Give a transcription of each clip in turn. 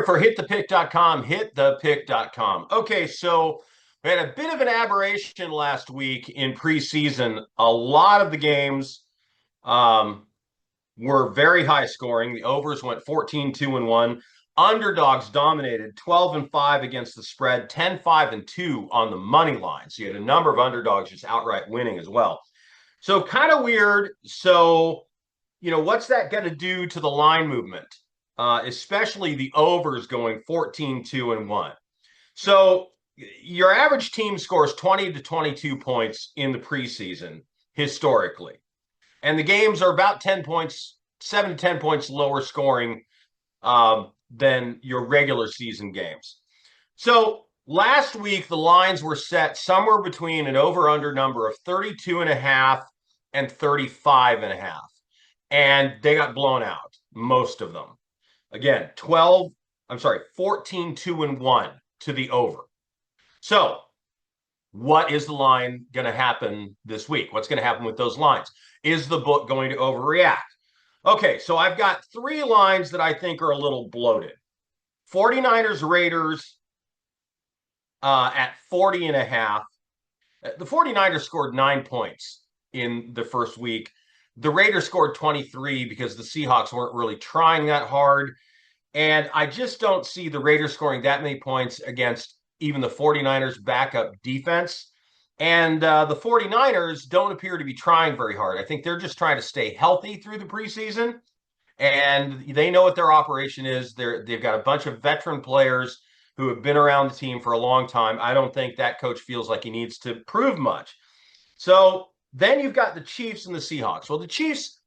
here for hitthepick.com, hitthepick.com. Okay, so we had a bit of an aberration last week in preseason. A lot of the games um, were very high scoring. The overs went 14-2-1. Underdogs dominated 12-5 against the spread, 10-5-2 on the money line. So you had a number of underdogs just outright winning as well. So kind of weird. So, what's that going to do to the line movement? Especially the overs going 14-2-1. So your average team scores 20 to 22 points in the preseason historically. And the games are about 10 points, 7 to 10 points lower scoring than your regular season games. So last week, the lines were set somewhere between an over-under number of 32.5 and 35.5. And they got blown out, most of them. Again, 14-2-1 to the over. So what is the line going to happen this week? What's going to happen with those lines? Is the book going to overreact? Okay, so I've got three lines that I think are a little bloated. 49ers Raiders at 40.5. The 49ers scored 9 points in the first week. The Raiders scored 23 because the Seahawks weren't really trying that hard. And I just don't see the Raiders scoring that many points against even the 49ers backup defense. And the 49ers don't appear to be trying very hard. I think they're just trying to stay healthy through the preseason. And they know what their operation is. They've got a bunch of veteran players who have been around the team for a long time. I don't think that coach feels like he needs to prove much. So then you've got the Chiefs and the Seahawks. Well, the Chiefs,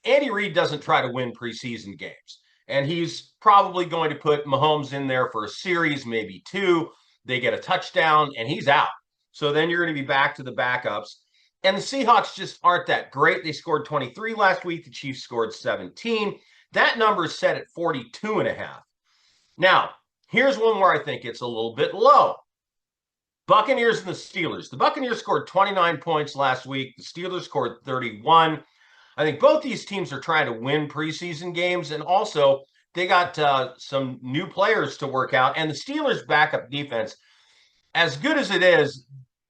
Andy Reid doesn't try to win preseason games. And he's probably going to put Mahomes in there for a series, maybe two. They get a touchdown, and he's out. So then you're going to be back to the backups. And the Seahawks just aren't that great. They scored 23 last week. The Chiefs scored 17. That number is set at 42.5. Now, here's one where I think it's a little bit low. Buccaneers and the Steelers. The Buccaneers scored 29 points last week. The Steelers scored 31. I think both these teams are trying to win preseason games, and also they got some new players to work out. And the Steelers' backup defense, as good as it is,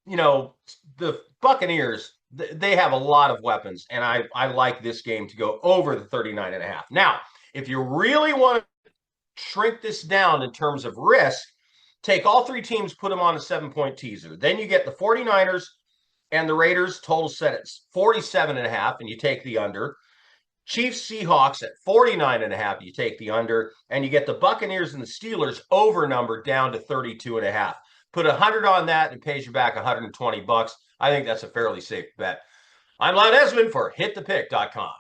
the Buccaneers, they have a lot of weapons, and I like this game to go over the 39.5. Now, if you really want to shrink this down in terms of risk, take all three teams, put them on a 7-point teaser. Then you get the 49ers and the Raiders total set at 47.5, and you take the under. Chiefs Seahawks at 49.5, you take the under, and you get the Buccaneers and the Steelers over number down to 32.5. Put 100 on that and pays you back $120. I think that's a fairly safe bet. I'm Loud Esmond for hitthepick.com.